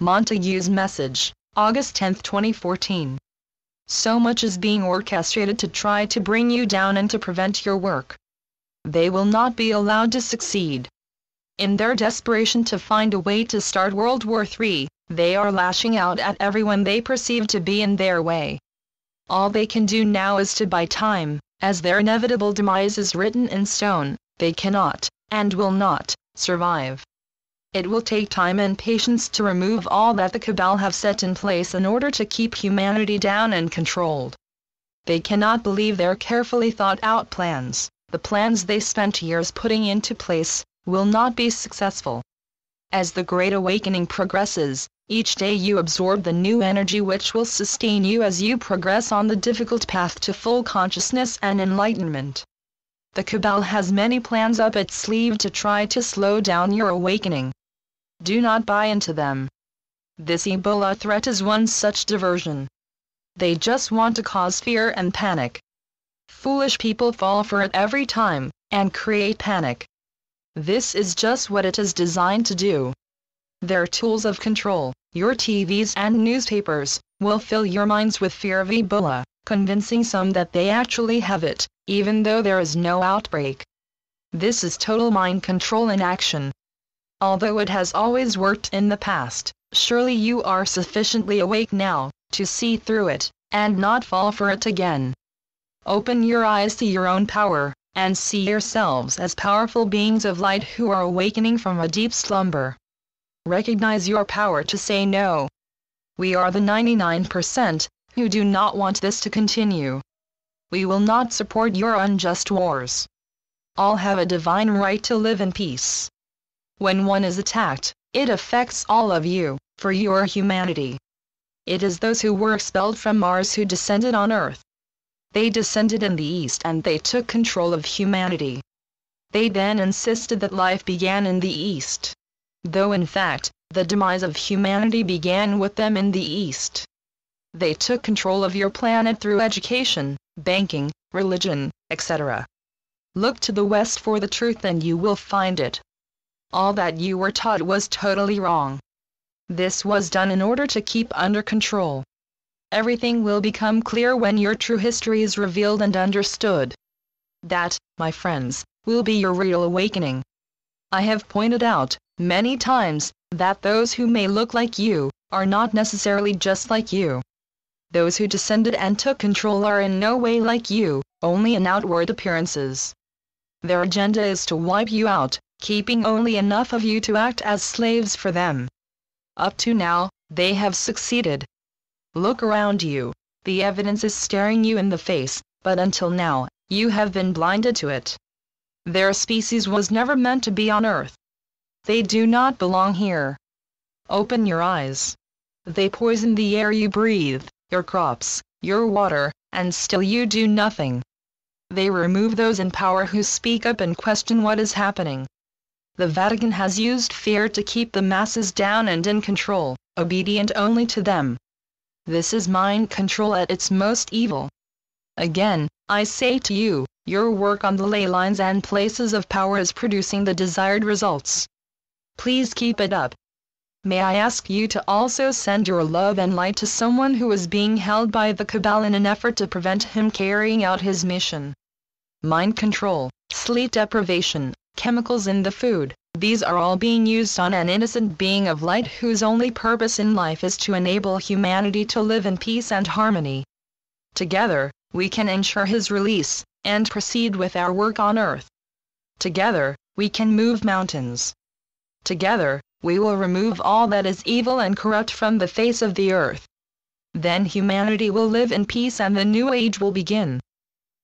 Montague's message, August 10, 2014. So much is being orchestrated to try to bring you down and to prevent your work. They will not be allowed to succeed. In their desperation to find a way to start World War III, they are lashing out at everyone they perceive to be in their way. All they can do now is to buy time, as their inevitable demise is written in stone. They cannot, and will not, survive. It will take time and patience to remove all that the cabal have set in place in order to keep humanity down and controlled. They cannot believe their carefully thought-out plans, the plans they spent years putting into place, will not be successful. As the Great Awakening progresses, each day you absorb the new energy which will sustain you as you progress on the difficult path to full consciousness and enlightenment. The cabal has many plans up its sleeve to try to slow down your awakening. Do not buy into them. This Ebola threat is one such diversion. They just want to cause fear and panic. Foolish people fall for it every time, and create panic. This is just what it is designed to do. Their tools of control, your TVs and newspapers, will fill your minds with fear of Ebola, convincing some that they actually have it, even though there is no outbreak. This is total mind control in action. Although it has always worked in the past, surely you are sufficiently awake now to see through it, and not fall for it again. Open your eyes to your own power, and see yourselves as powerful beings of light who are awakening from a deep slumber. Recognize your power to say no. We are the 99% who do not want this to continue. We will not support your unjust wars. All have a divine right to live in peace. When one is attacked, it affects all of you, for you are humanity. It is those who were expelled from Mars who descended on Earth. They descended in the East and they took control of humanity. They then insisted that life began in the East. Though in fact, the demise of humanity began with them in the East. They took control of your planet through education, banking, religion, etc. Look to the West for the truth and you will find it. All that you were taught was totally wrong. This was done in order to keep under control. Everything will become clear when your true history is revealed and understood. That, my friends, will be your real awakening. I have pointed out, many times, that those who may look like you, are not necessarily just like you. Those who descended and took control are in no way like you, only in outward appearances. Their agenda is to wipe you out, keeping only enough of you to act as slaves for them. Up to now, they have succeeded. Look around you, the evidence is staring you in the face, but until now, you have been blinded to it. Their species was never meant to be on Earth. They do not belong here. Open your eyes. They poison the air you breathe, your crops, your water, and still you do nothing. They remove those in power who speak up and question what is happening. The Vatican has used fear to keep the masses down and in control, obedient only to them. This is mind control at its most evil. Again, I say to you, your work on the ley lines and places of power is producing the desired results. Please keep it up. May I ask you to also send your love and light to someone who is being held by the cabal in an effort to prevent him carrying out his mission. Mind control, sleep deprivation, chemicals in the food, these are all being used on an innocent being of light whose only purpose in life is to enable humanity to live in peace and harmony. Together, we can ensure his release, and proceed with our work on Earth. Together, we can move mountains. Together, we will remove all that is evil and corrupt from the face of the earth. Then humanity will live in peace and the new age will begin.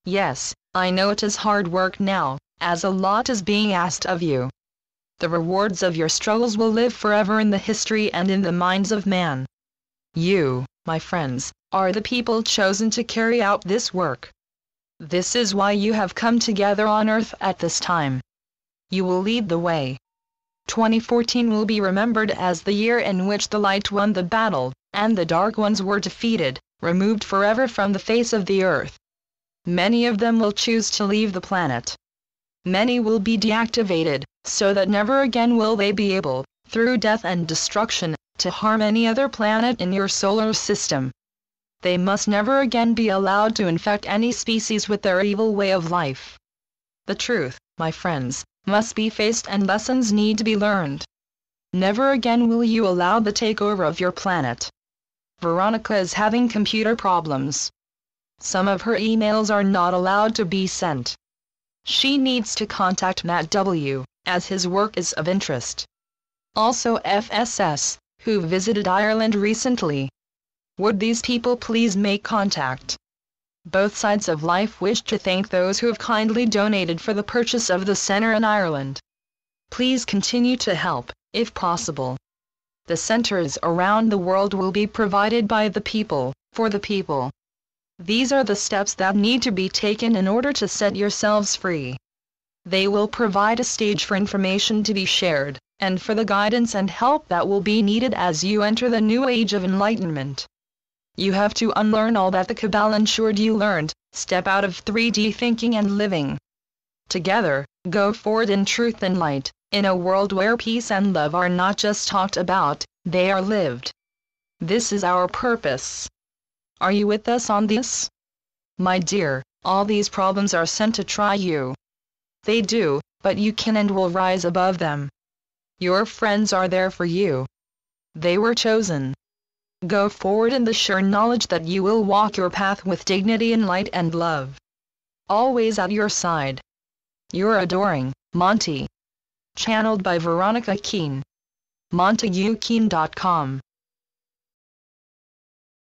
Yes, I know it is hard work now, as a lot is being asked of you. The rewards of your struggles will live forever in the history and in the minds of man. You, my friends, are the people chosen to carry out this work. This is why you have come together on Earth at this time. You will lead the way. 2014 will be remembered as the year in which the light won the battle, and the dark ones were defeated, removed forever from the face of the earth. Many of them will choose to leave the planet. Many will be deactivated, so that never again will they be able, through death and destruction, to harm any other planet in your solar system. They must never again be allowed to infect any species with their evil way of life. The truth, my friends, must be faced and lessons need to be learned. Never again will you allow the takeover of your planet. Veronica is having computer problems. Some of her emails are not allowed to be sent. She needs to contact Matt W., as his work is of interest. Also FSS, who visited Ireland recently. Would these people please make contact? Both sides of life wish to thank those who have kindly donated for the purchase of the center in Ireland. Please continue to help, if possible. The centers around the world will be provided by the people, for the people. These are the steps that need to be taken in order to set yourselves free. They will provide a stage for information to be shared, and for the guidance and help that will be needed as you enter the new age of enlightenment. You have to unlearn all that the Cabal ensured you learned, step out of 3D thinking and living. Together, go forward in truth and light, in a world where peace and love are not just talked about, they are lived. This is our purpose. Are you with us on this? My dear, all these problems are sent to try you. They do, but you can and will rise above them. Your friends are there for you. They were chosen. Go forward in the sure knowledge that you will walk your path with dignity and light and love. Always at your side. Your adoring, Monty. Channeled by Veronica Keane. MontagueKeane.com